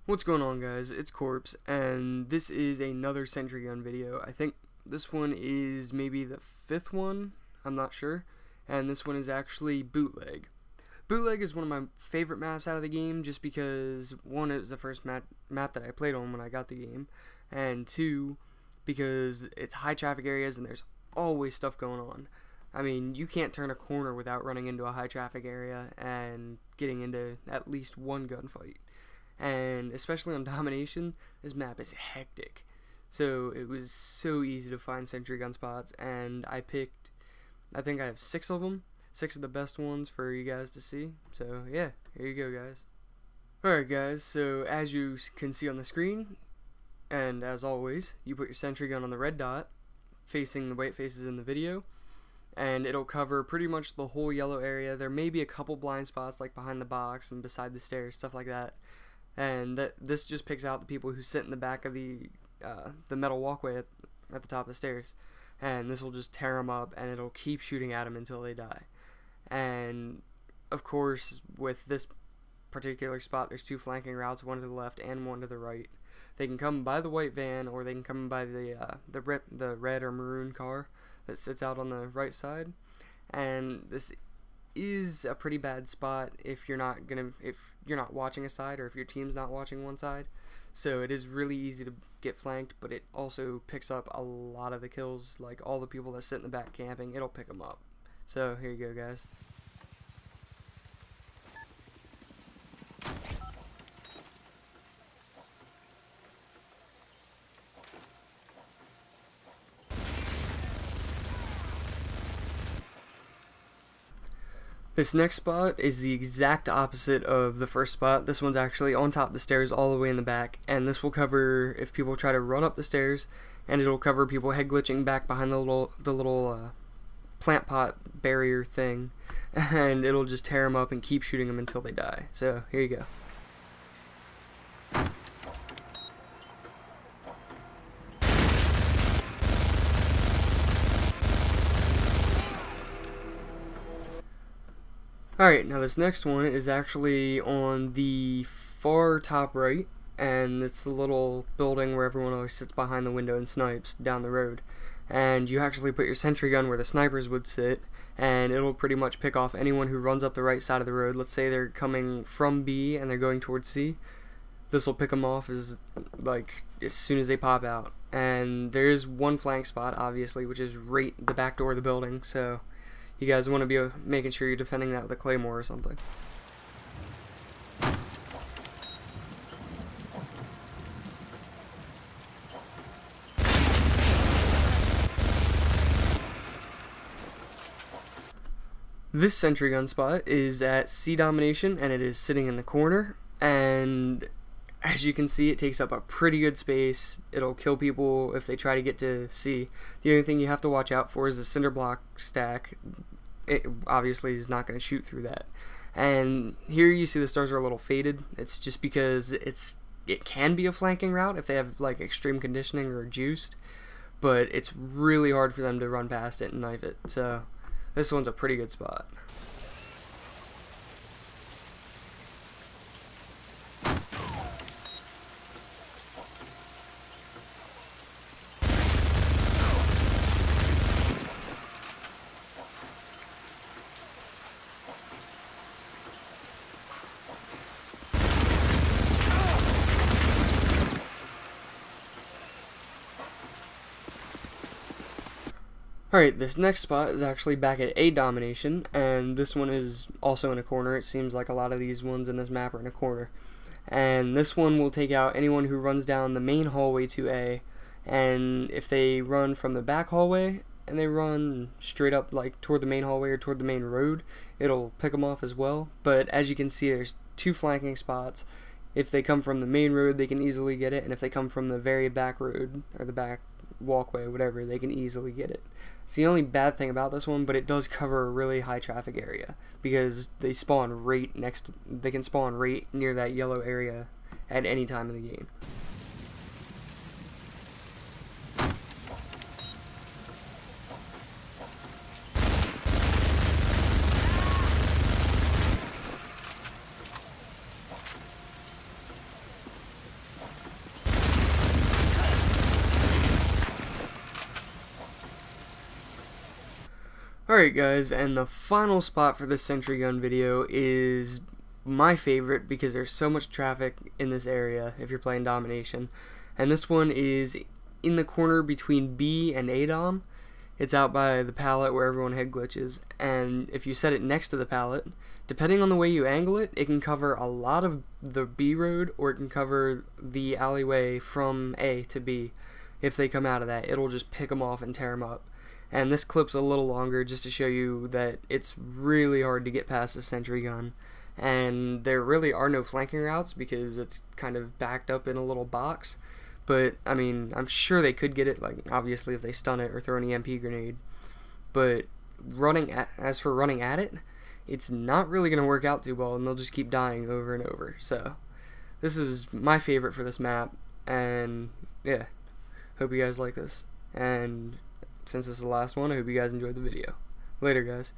What's going on, guys? It's Corpse, and this is another Sentry gun video. I think this one is maybe the fifth one, I'm not sure, and this one is actually Bootleg. Bootleg is one of my favorite maps out of the game, just because, one, it was the first map that I played on when I got the game, and two, because it's high traffic areas and there's always stuff going on. I mean, you can't turn a corner without running into a high traffic area and getting into at least one gunfight. And especially on domination, this map is hectic. So it was so easy to find sentry gun spots, and I think I have 6 of them, 6 of the best ones for you guys to see. So yeah, here you go, guys. Alright guys, so as you can see on the screen, and as always, you put your sentry gun on the red dot, facing the way it faces in the video, and it'll cover pretty much the whole yellow area. There may be a couple blind spots like behind the box and beside the stairs, stuff like that. And this just picks out the people who sit in the back of the metal walkway at the top of the stairs, and this will just tear them up, and it'll keep shooting at them until they die. And of course, with this particular spot, there's 2 flanking routes, one to the left and one to the right. They can come by the white van, or they can come by the red or maroon car that sits out on the right side. And this is a pretty bad spot if you're not watching a side, or if your team's not watching one side. So it is really easy to get flanked, but it also picks up a lot of the kills. Like all the people that sit in the back camping, it'll pick them up. So here you go, guys. This next spot is the exact opposite of the first spot. This one's actually on top of the stairs all the way in the back, and this will cover if people try to run up the stairs, and it'll cover people head glitching back behind the little plant pot barrier thing, and it'll just tear them up and keep shooting them until they die. So here you go. Alright, now this next one is actually on the far top right, and it's the little building where everyone always sits behind the window and snipes down the road. And you actually put your sentry gun where the snipers would sit, and it'll pretty much pick off anyone who runs up the right side of the road. Let's say they're coming from B and they're going towards C. This will pick them off as soon as they pop out. And there is one flank spot, obviously, which is right the back door of the building, so you guys want to be making sure you're defending that with a claymore or something. This sentry gun spot is at C domination, and it is sitting in the corner, and as you can see, it takes up a pretty good space. It'll kill people if they try to get to C. The only thing you have to watch out for is the cinder block stack. It obviously is not going to shoot through that. And here you see the stars are a little faded. It's just because it can be a flanking route if they have like extreme conditioning or juiced, but it's really hard for them to run past it and knife it. So this one's a pretty good spot. Alright, this next spot is actually back at A domination, and this one is also in a corner. It seems like a lot of these ones in this map are in a corner. And this one will take out anyone who runs down the main hallway to A, and if they run from the back hallway and they run straight up like toward the main hallway or toward the main road, it'll pick them off as well. But as you can see, there's 2 flanking spots. If they come from the main road, they can easily get it, and if they come from the very back road or the back walkway, whatever, they can easily get it. It's the only bad thing about this one, but it does cover a really high traffic area because they spawn right they can spawn right near that yellow area at any time in the game. Alright guys, and the final spot for this sentry gun video is my favorite because there's so much traffic in this area if you're playing domination. And this one is in the corner between B and A dom. It's out by the pallet where everyone head glitches, and if you set it next to the pallet, depending on the way you angle it, it can cover a lot of the B road, or it can cover the alleyway from A to B. If they come out of that, it'll just pick them off and tear them up. And this clip's a little longer just to show you that it's really hard to get past the sentry gun. And there really are no flanking routes because it's kind of backed up in a little box. But, I mean, I'm sure they could get it, like, obviously if they stun it or throw an EMP grenade. But as for running at it, it's not really going to work out too well, and they'll just keep dying over and over. So, this is my favorite for this map, and, yeah, hope you guys like this. And since this is the last one, I hope you guys enjoyed the video. Later, guys.